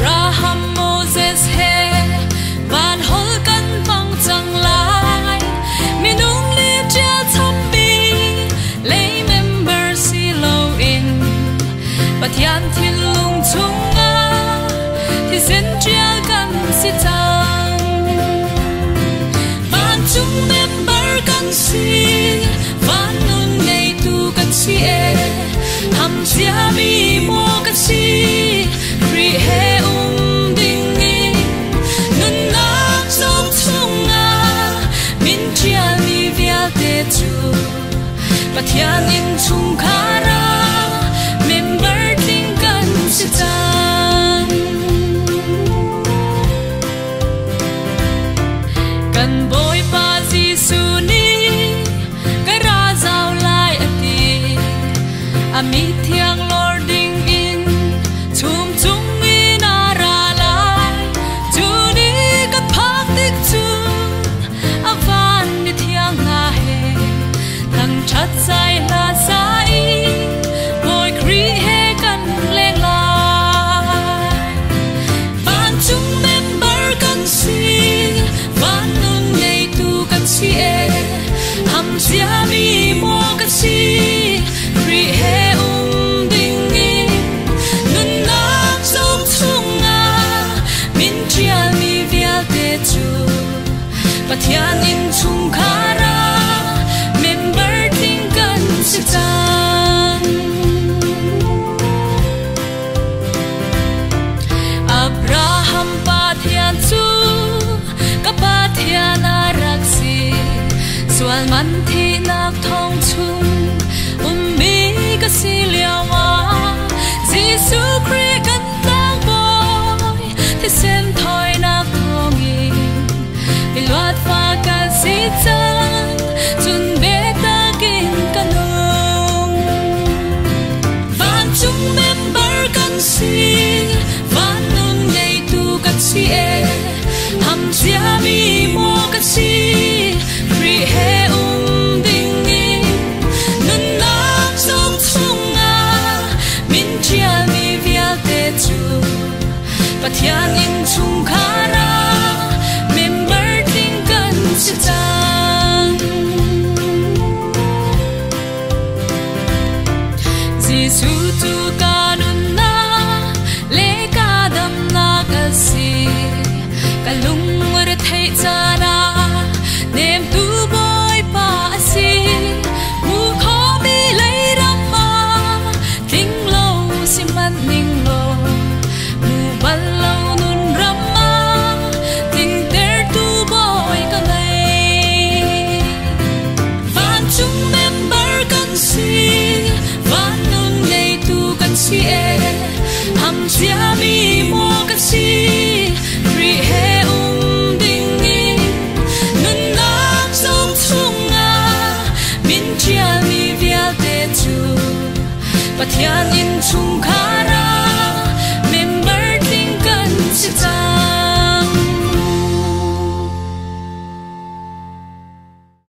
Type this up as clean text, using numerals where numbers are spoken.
Abraham Moses he van hol kan pang chang lai minung li chia thăm bi lấy member si lo in pathian thiên lung chung a thì sen chia kan si chang van chung member kan si van nun ngày tu kan si e ham chia mi mo kan si free he ding in nun na song chung a min chia mi via te chu pathian in chung khara member ting kan si chang kan boy pa Giêsu ni cái ra giao lai ati ami thiang Lord ding in chum chung in ara lai chu ni ka phak tik chu avan ni thiang na he thang chat sai la sai boy kri he kan leng lai van chung member kan si van nun ngày tu kan si e ham sia mi mo kan si kri he ding in nun na song chung a min chia mi via te chu pathian in chung khara member ting kan si chang Abraham pathian chu ka pathian araksi sual man thi nak thong chung mi ka si liawa Giêsu Christ kan tang boy thì sen thoi nak thong in loat pha ka si chang chun be ta kin kanung van chung member kan si van nun ngày tu kan si e ham sia mi mo kan si free he ding in nun na song chung a min chia mi via te chu pathian in chung khara member ting kan si chang Giêsu tu ka nun na le ka dam na ka si ka lung re thei cha na nem tu boy pa si mu kho mi lấy ram ma ting lo si man ning lo mu bal lo nun ram ma ting ter tu boy ka nei van chung member kan si van nun ngày tu kan si e ham sia mi mo kan si free he ding in nun na song chung a min chia mi via te chu pathian in chung khara member ting kan si chang